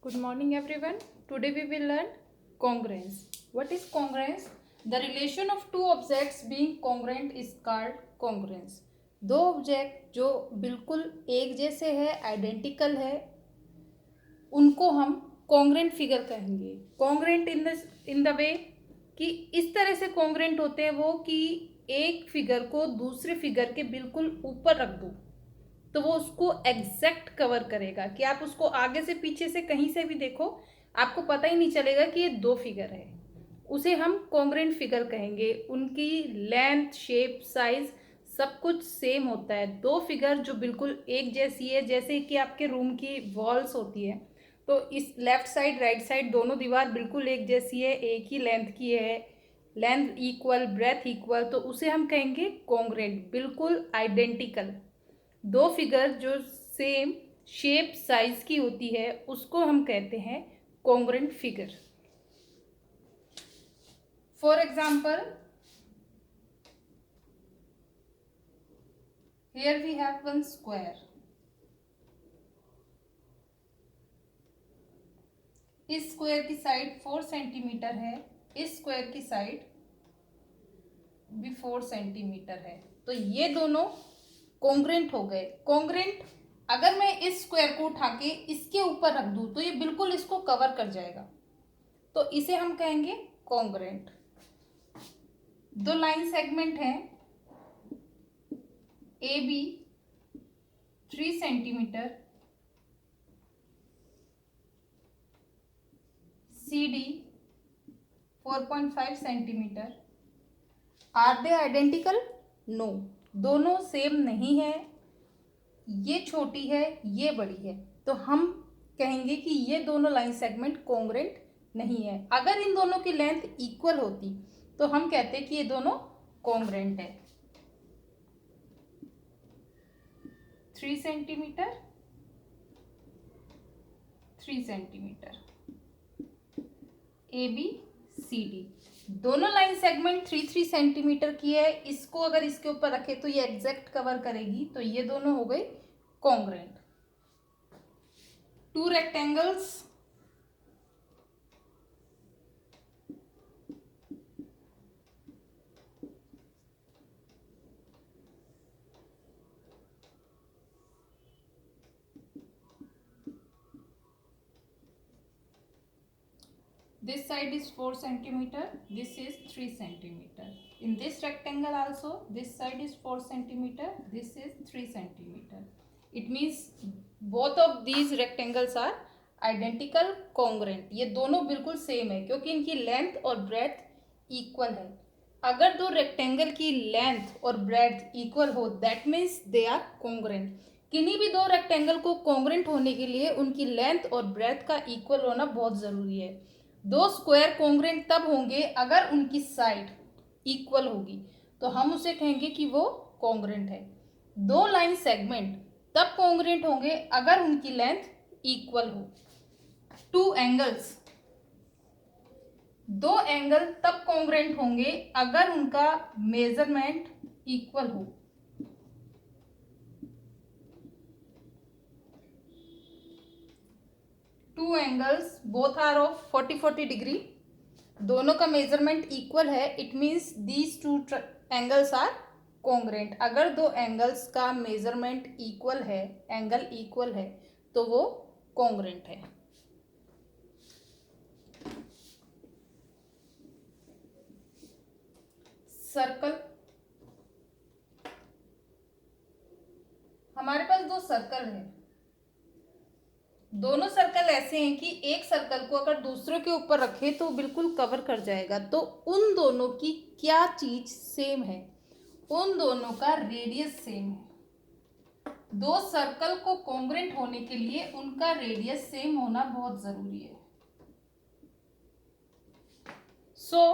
Good morning everyone. Today we will learn congruence. What is congruence? The relation of two objects being congruent is called congruence. दो object जो बिल्कुल एक जैसे है, identical है, उनको हम कॉन्ग्रेंट फिगर कहेंगे. कॉन्ग्रेंट इन द वे कि इस तरह से कॉन्ग्रेंट होते हैं वो कि एक फिगर को दूसरे फिगर के बिल्कुल ऊपर रख दो तो वो उसको एग्जैक्ट कवर करेगा कि आप उसको आगे से पीछे से कहीं से भी देखो आपको पता ही नहीं चलेगा कि ये दो फिगर है. उसे हम कॉन्ग्रेंट फिगर कहेंगे. उनकी लेंथ, शेप, साइज सब कुछ सेम होता है. दो फिगर जो बिल्कुल एक जैसी है, जैसे कि आपके रूम की वॉल्स होती है तो इस लेफ्ट साइड राइट साइड दोनों दीवार बिल्कुल एक जैसी है, एक ही लेंथ की है, लेंथ इक्वल, ब्रेथ इक्वल, तो उसे हम कहेंगे कॉन्ग्रेंट, बिल्कुल आइडेंटिकल. दो फिगर जो सेम शेप साइज की होती है उसको हम कहते हैं congruent figure. For example, here we have one square. इस स्क्वायर की साइड 4 सेंटीमीटर है, इस स्क्वायर की साइड भी 4 सेंटीमीटर है, तो ये दोनों कॉन्ग्रेंट हो गए. कॉन्ग्रेंट अगर मैं इस स्क्वायर को उठा के इसके ऊपर रख दूं तो ये बिल्कुल इसको कवर कर जाएगा, तो इसे हम कहेंगे कॉन्ग्रेंट. दो लाइन सेगमेंट हैं A B 3 centimetre, C D 4.5 centimetre. Are they identical? No, दोनों सेम नहीं है. ये छोटी है, ये बड़ी है, तो हम कहेंगे कि ये दोनों लाइन सेगमेंट कॉन्ग्रेंट नहीं है. अगर इन दोनों की लेंथ इक्वल होती तो हम कहते कि ये दोनों कॉन्ग्रेंट है. 3 centimetre, 3 centimetre, A B C D, दोनों लाइन सेगमेंट 3 सेंटीमीटर की है. इसको अगर इसके ऊपर रखे तो ये एग्जैक्ट कवर करेगी, तो ये दोनों हो गए congruent. To rectangles, this side is 4 centimeter, this is 3 centimeter. In this rectangle also, this side is 4 centimeter, this is 3 centimeter. It means both of these rectangles are identical congruent. ये दोनों बिल्कुल same है क्योंकि इनकी length और breadth equal है. अगर दो रेक्टेंगल की लेंथ और ब्रेथ इक्वल हो that means they are congruent. किन्हीं भी दो रेक्टेंगल को कॉन्ग्रेंट होने के लिए उनकी लेंथ और ब्रेथ का इक्वल होना बहुत ज़रूरी है. दो स्क्वायर कॉन्ग्रेंट तब होंगे अगर उनकी साइड इक्वल होगी, तो हम उसे कहेंगे कि वो कॉन्ग्रेंट है. दो लाइन सेगमेंट तब कॉन्ग्रेंट होंगे अगर उनकी लेंथ इक्वल हो. टू एंगल्स, दो एंगल तब कॉन्ग्रेंट होंगे अगर उनका मेजरमेंट इक्वल हो. Two angles both are of 40 degree, दोनों का मेजरमेंट इक्वल है. It means these two angles are congruent. अगर दो एंगल्स का मेजरमेंट इक्वल है, एंगल इक्वल है, तो वो कॉन्ग्रेंट है. सर्कल, हमारे पास दो सर्कल है. दोनों सर्कल ऐसे हैं कि एक सर्कल को अगर दूसरे के ऊपर रखे तो बिल्कुल कवर कर जाएगा. तो उन दोनों की क्या चीज सेम है? उन दोनों का रेडियस सेम है. दो सर्कल को कॉन्ग्रेंट होने के लिए उनका रेडियस सेम होना बहुत जरूरी है. सो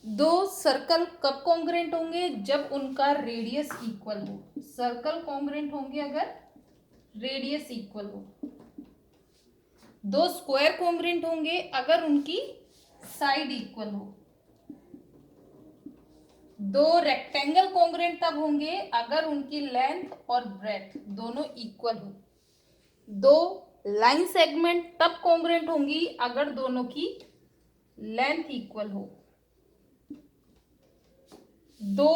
दो सर्कल कब कॉन्ग्रेंट होंगे? जब उनका रेडियस इक्वल हो. सर्कल कॉन्ग्रेंट होंगे अगर रेडियस इक्वल हो. दो स्क्वायर कॉन्ग्रेंट होंगे अगर उनकी साइड इक्वल हो. दो रेक्टेंगल कॉन्ग्रेंट तब होंगे अगर उनकी लेंथ और ब्रेथ दोनों इक्वल हो. दो लाइन सेगमेंट तब कॉन्ग्रुएंट होंगी अगर दोनों की लेंथ इक्वल हो। दो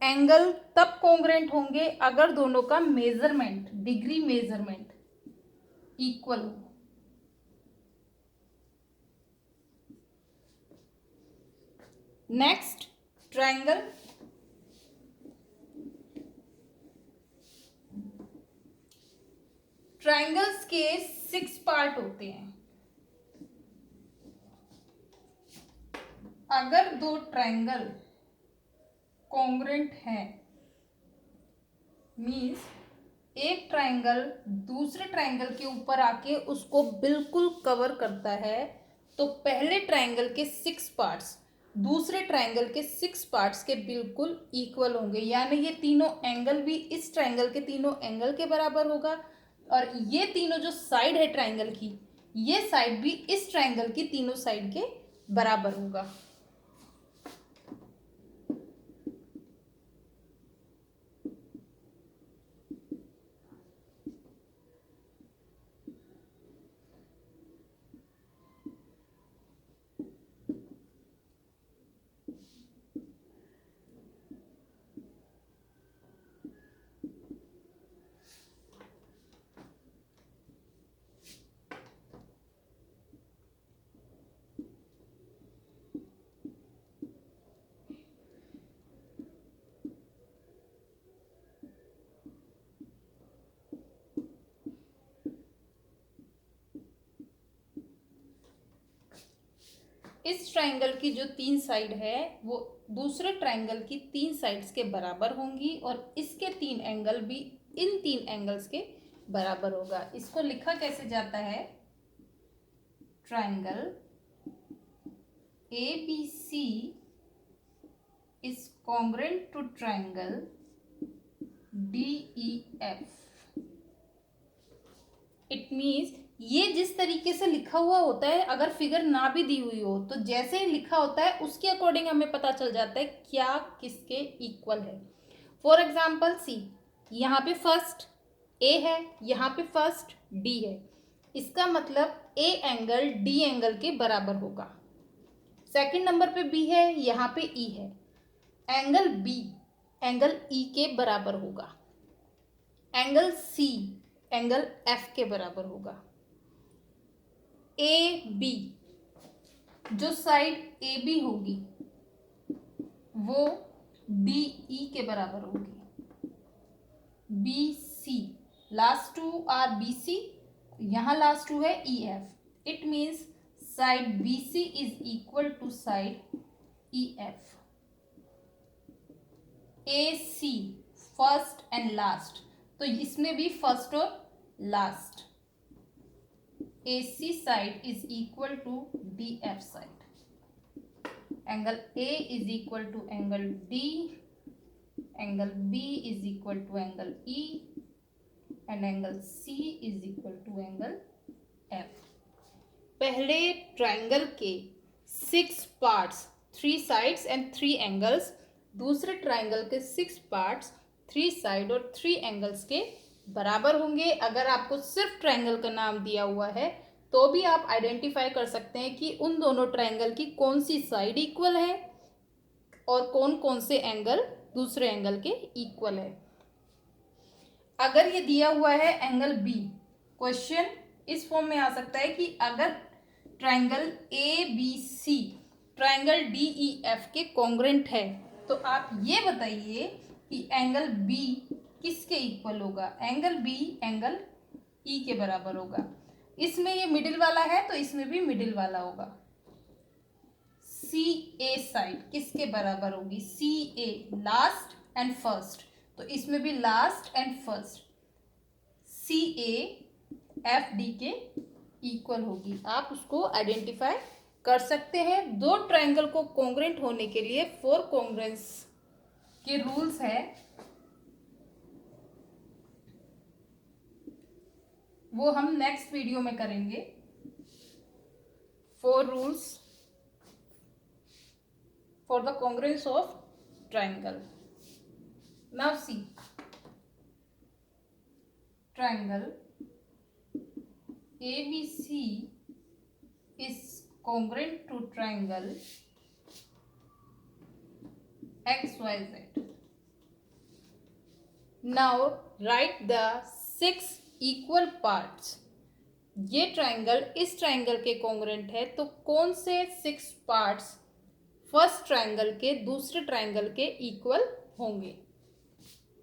एंगल तब कॉन्ग्रुएंट होंगे अगर दोनों का मेजरमेंट, डिग्री मेजरमेंट इक्वल हो। Next, triangle. ट्रायंगल्स के 6 पार्ट होते हैं। अगर दो ट्रायंगल कॉन्ग्रुएंट हैं, मीन्स एक ट्रायंगल दूसरे ट्रायंगल के ऊपर आके उसको बिल्कुल कवर करता है, तो पहले ट्रायंगल के 6 पार्ट्स दूसरे ट्रायंगल के 6 पार्ट्स के बिल्कुल इक्वल होंगे। यानी ये तीनों एंगल भी इस ट्रायंगल के तीनों एंगल के बराबर होगा, और ये तीनों जो साइड है ट्रायंगल की, ये साइड भी इस ट्रायंगल की तीनों साइड के बराबर होगा। इस ट्रायंगल की जो 3 साइड है वो दूसरे ट्रायंगल की 3 साइड्स के बराबर होंगी, और इसके 3 एंगल भी इन 3 एंगल्स के बराबर होगा। इसको लिखा कैसे जाता है? Triangle ABC is congruent to triangle DEF. It means ये जिस तरीके से लिखा हुआ होता है, अगर फिगर ना भी दी हुई हो तो जैसे ही लिखा होता है उसके अकॉर्डिंग हमें पता चल जाता है क्या किसके इक्वल है। फॉर एग्जाम्पल सी, यहाँ पे फर्स्ट ए है, यहाँ पे फर्स्ट डी है, इसका मतलब ए एंगल डी एंगल के बराबर होगा। सेकंड नंबर पे बी है, यहाँ पे ई है, एंगल बी एंगल ई के बराबर होगा। एंगल सी एंगल एफ के बराबर होगा। ए बी, जो साइड ए बी होगी वो डी ई के बराबर होगी। B C, last two are B C, यहाँ लास्ट टू है E F. It means side B C is equal to side E F. A C, first and last, तो इसमें भी फर्स्ट और last. AC side is equal to DF side. Angle A is equal to angle D. Angle B is equal to angle E. And angle C is equal to angle F. पहले triangle के 6 parts, 3 sides and 3 angles, दूसरे triangle के 6 parts, 3 side और 3 angles के बराबर होंगे। अगर आपको सिर्फ ट्रायंगल का नाम दिया हुआ है तो भी आप आइडेंटिफाई कर सकते हैं कि उन दोनों ट्रायंगल की कौन सी साइड इक्वल है और कौन कौन से एंगल दूसरे एंगल के इक्वल है। अगर ये दिया हुआ है एंगल बी, क्वेश्चन इस फॉर्म में आ सकता है कि अगर triangle A B C triangle D E F के कॉन्ग्रुएंट है, तो आप ये बताइए कि एंगल बी किसके इक्वल होगा? एंगल बी एंगल ई के बराबर होगा। इसमें ये मिडिल वाला है तो इसमें भी मिडिल वाला होगा। सी ए साइड किसके बराबर होगी? C A, last and first, तो इसमें भी last and first. C A F D के इक्वल होगी। आप उसको आइडेंटिफाई कर सकते हैं। दो ट्रायंगल को कॉन्ग्रुएंट होने के लिए 4 कॉन्ग्रुएंस के रूल्स है, वो हम नेक्स्ट वीडियो में करेंगे। 4 rules for the congruence of triangle. Now see, triangle ABC is congruent to triangle XYZ. Now write the 6 equal parts. ये ट्राइंगल इस ट्राइंगल के कॉन्ग्रुएंट है, तो कौन से 6 पार्ट्स फर्स्ट ट्राइंगल के दूसरे ट्राइंगल के इक्वल होंगे?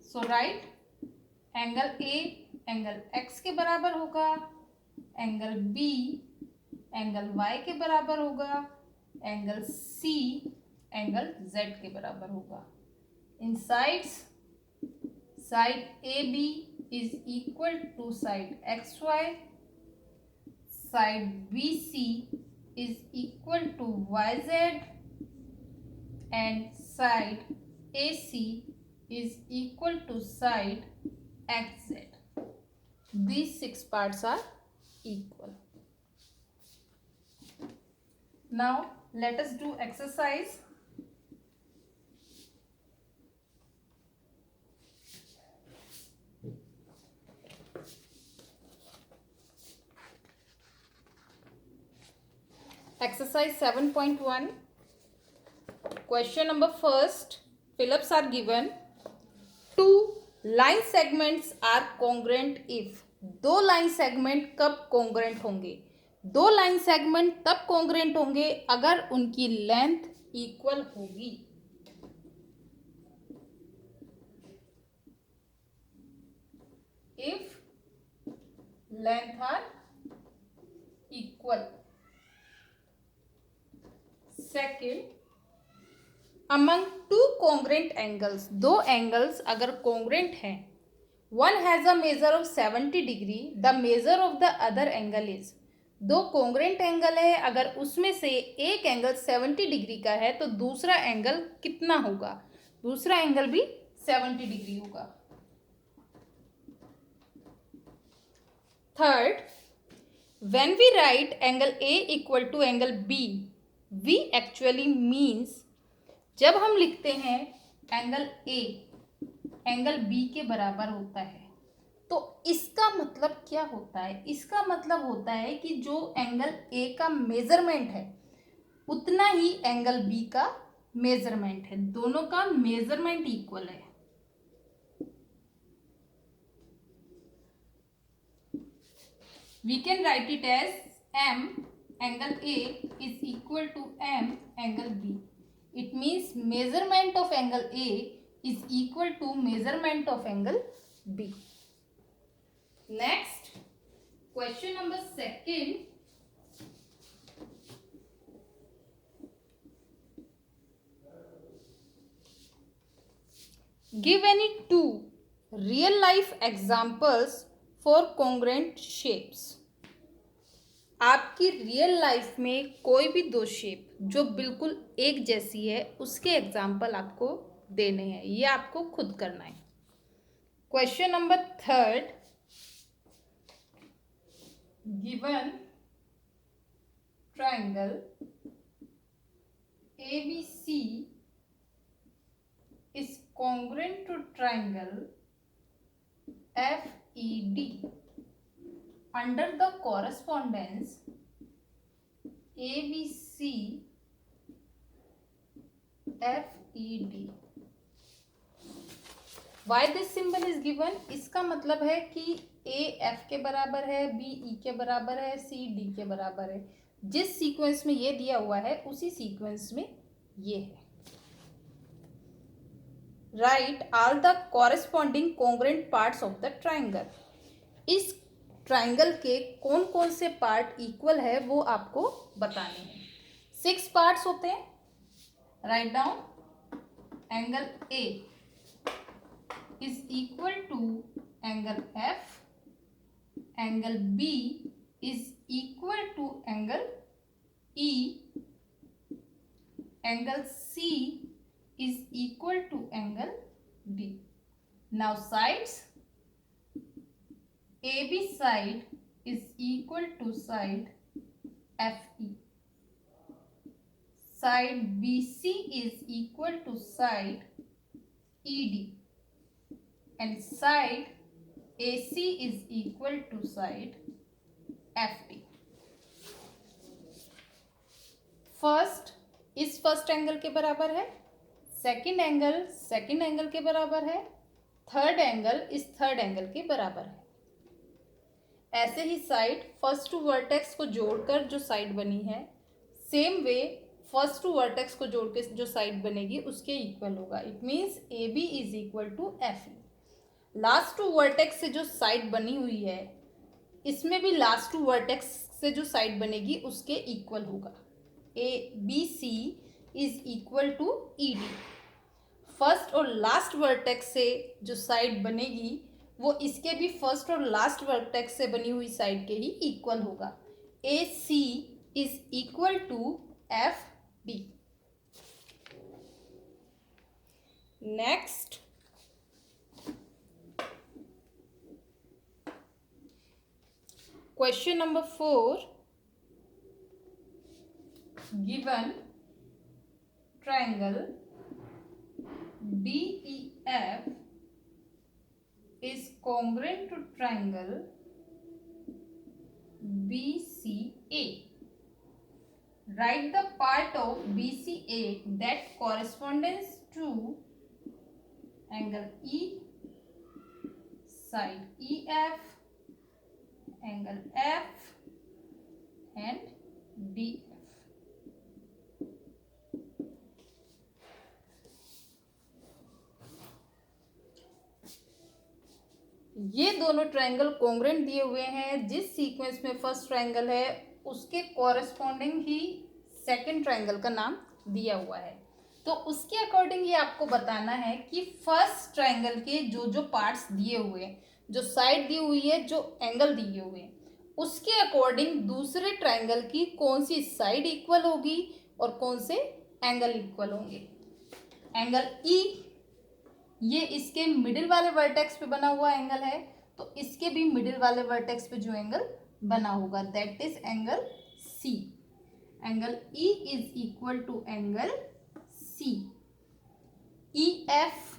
So right, angle A angle X के बराबर होगा, एंगल बी एंगल वाई के बराबर होगा, एंगल सी एंगल जेड के बराबर होगा. इन sides, side A B is equal to side X Y, side BC is equal to YZ and side AC is equal to side XZ. These 6 parts are equal. Now let us do exercise. Exercise 7.1. Question number first. Fill-ups are given. 2 line segments are congruent if. 2 line segment कब congruent होंगे? 2 line segment तब congruent होंगे अगर उनकी length equal होगी. If length are equal. Second, among 2 congruent angles, 2 angles अगर congruent हैं, one has a measure of 70 degree, the measure of the other angle is. 2 congruent angle है, अगर उसमें से एक एंगल 70 डिग्री का है तो दूसरा एंगल कितना होगा? दूसरा एंगल भी 70 डिग्री होगा. Third, when we write angle A equal to angle B, we actually means, जब हम लिखते हैं एंगल ए एंगल बी के बराबर होता है, तो इसका मतलब क्या होता है? इसका मतलब होता है कि जो एंगल ए का मेजरमेंट है उतना ही एंगल बी का मेजरमेंट है. दोनों का मेजरमेंट इक्वल है. We can write it as M angle A is equal to M angle B. It means measurement of angle A is equal to measurement of angle B. Next, question number 2. Give any 2 real life examples for congruent shapes. आपकी real life में कोई भी 2 shape जो बिल्कुल एक जैसी है उसके एग्जाम्पल आपको देने हैं. ये आपको खुद करना है. Question number 3. Given triangle ABC is congruent to triangle FED. Under the correspondence ABC FED. Why this symbol is given? इसका मतलब है कि A F के बराबर है, B E के बराबर है, C D के बराबर है. जिस सीक्वेंस में ये दिया हुआ है उसी सीक्वेंस में ये है. Write all the corresponding congruent parts of the triangle. इस ट्राइंगल के कौन कौन से पार्ट इक्वल है वो आपको बताने हैं. 6 पार्ट्स होते हैं. Write down. Angle A is equal to angle F, angle B is equal to angle E, angle C is equal to angle D. Now sides, AB side is equal to side FE. Side BC is equal to side ED. And side AC is equal to side F. First इस first angle के बराबर है, second angle second angle के बराबर है, third angle इस third angle के बराबर है। ऐसे ही साइड फर्स्ट टू वर्टेक्स को जोड़कर जो साइड बनी है, same way first two vertex को जोड़ के जो साइड बनेगी उसके इक्वल होगा। It means A B is equal to F E. Last two vertex से जो साइड बनी हुई है, इसमें भी लास्ट टू वर्टेक्स से जो साइड बनेगी उसके इक्वल होगा। A B C is equal to E D. First और लास्ट वर्टेक्स से जो साइड बनेगी वो इसके भी फर्स्ट और लास्ट वर्टेक्स से बनी हुई साइड के ही इक्वल होगा। A C is equal to F B. Next, question number 4, given triangle DEF is congruent to triangle BCA. Write the part of BCA that corresponds to angle E, side EF, angle F and DF. ये दोनों triangle congruent दिए हुए हैं। जिस sequence में first triangle है उसके corresponding ही second triangle का नाम दिया हुआ है। तो उसके अकॉर्डिंग ये आपको बताना है कि फर्स्ट ट्रायंगल के जो जो पार्ट्स दिए हुए हैं, जो साइड दी हुई है, जो एंगल दिए हुए हैं, उसके अकॉर्डिंग दूसरे ट्रायंगल की कौन सी साइड इक्वल होगी और कौन से एंगल इक्वल होंगे। एंगल ई ये इसके मिडिल वाले वर्टेक्स पे बना हुआ एंगल है, तो इसके भी मिडिल वाले वर्टेक्स पे जो एंगल बना होगा that is angle C. Angle E is equal to angle C. E F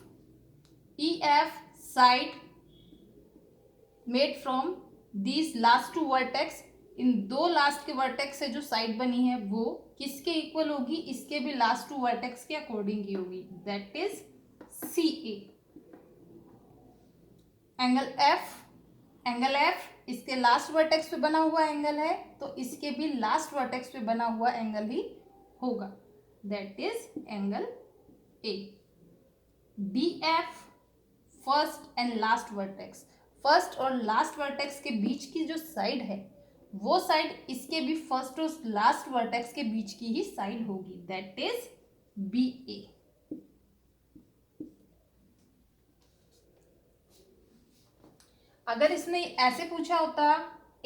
side made from these last two vertex, इन दो लास्ट के वर्टेक्स से जो साइड बनी है वो किसके इक्वल होगी, इसके भी लास्ट टू वर्टेक्स के अकॉर्डिंग ही होगी that is C A. Angle F इसके लास्ट वर्टेक्स पे बना हुआ एंगल है, तो इसके भी लास्ट वर्टेक्स पे बना हुआ एंगल ही होगा that is angle A. D F first and last vertex, first और लास्ट वर्टेक्स के बीच की जो साइड है वो साइड इसके भी फर्स्ट और लास्ट वर्टेक्स के बीच की ही साइड होगी दैट इज बी ए। अगर इसने ऐसे पूछा होता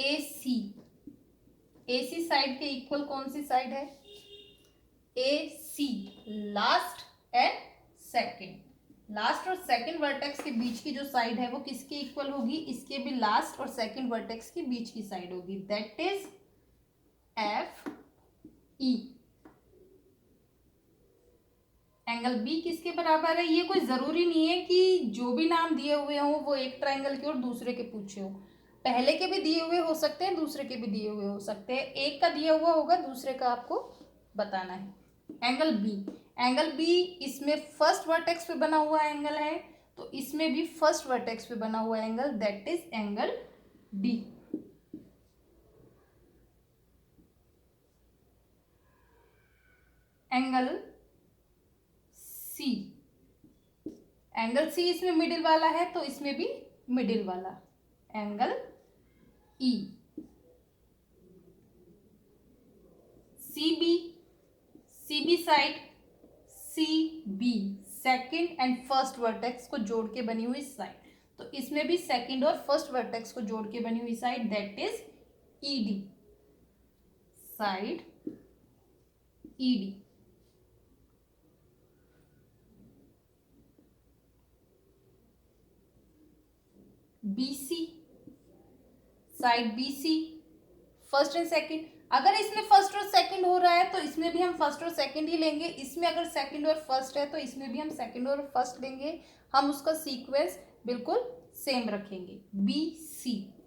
ए सी साइड के इक्वल कौन सी साइड है, ए सी लास्ट एंड सेकेंड, लास्ट और सेकेंड वर्टेक्स के बीच की जो साइड है वो किसके इक्वल होगी, इसके भी लास्ट और सेकेंड वर्टेक्स के बीच की साइड होगी that is F E. Angle B किसके बराबर है, ये कोई जरूरी नहीं है कि जो भी नाम दिए हुए हों वो एक ट्रायंगल के और दूसरे के पूछे हो, पहले के भी दिए हुए हो सकते हैं, दूसरे के भी दिए हुए हो सकते हैं, एक का दिया हुआ होगा दूसरे का आपको बताना है। एंगल बी इसमें फर्स्ट वर्टेक्स पे बना हुआ एंगल है, तो इसमें भी फर्स्ट वर्टेक्स पे बना हुआ angle that is angle D. Angle C इसमें मिडिल वाला है, तो इसमें भी मिडिल वाला angle E. C B side, C B second and first vertex को जोड़ के बनी हुई साइड, तो इसमें भी सेकेंड और फर्स्ट वर्टेक्स को जोड़ के बनी हुई side that is E D, side E D. BC side BC first and second, अगर इसमें फर्स्ट और सेकंड हो रहा है तो इसमें भी हम फर्स्ट और सेकंड ही लेंगे, इसमें अगर सेकंड और फर्स्ट है तो इसमें भी हम सेकंड और फर्स्ट लेंगे, हम उसका सीक्वेंस बिल्कुल सेम रखेंगे।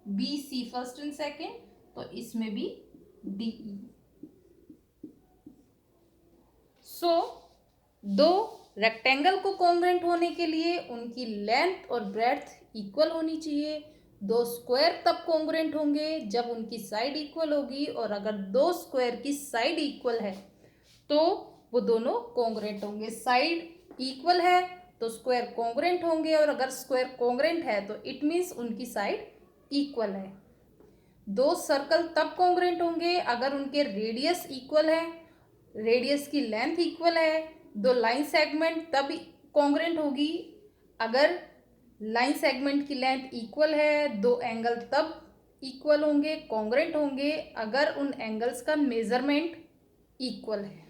BC फर्स्ट एंड सेकंड, तो इसमें भी DE। सो दो रेक्टेंगल को कॉन्ग्रेंट होने के लिए उनकी लेंथ और ब्रेड्थ इक्वल होनी चाहिए। दो स्क्वायर तब कॉन्ग्रेंट होंगे जब उनकी साइड इक्वल होगी, और अगर दो स्क्वायर की साइड इक्वल है तो वो दोनों कॉन्ग्रेंट होंगे। साइड इक्वल है तो स्क्वायर कॉन्ग्रेंट होंगे, और अगर स्क्वायर कॉन्ग्रेंट है तो इट मीन्स उनकी साइड इक्वल है। दो सर्कल तब कॉन्ग्रेंट होंगे अगर उनके रेडियस इक्वल है, रेडियस की लेंथ इक्वल है। दो लाइन सेगमेंट तब कॉन्ग्रेंट होगी अगर लाइन सेगमेंट की लेंथ इक्वल है। दो एंगल तब इक्वल होंगे, कॉन्ग्रेंट होंगे अगर उन एंगल्स का मेजरमेंट इक्वल है।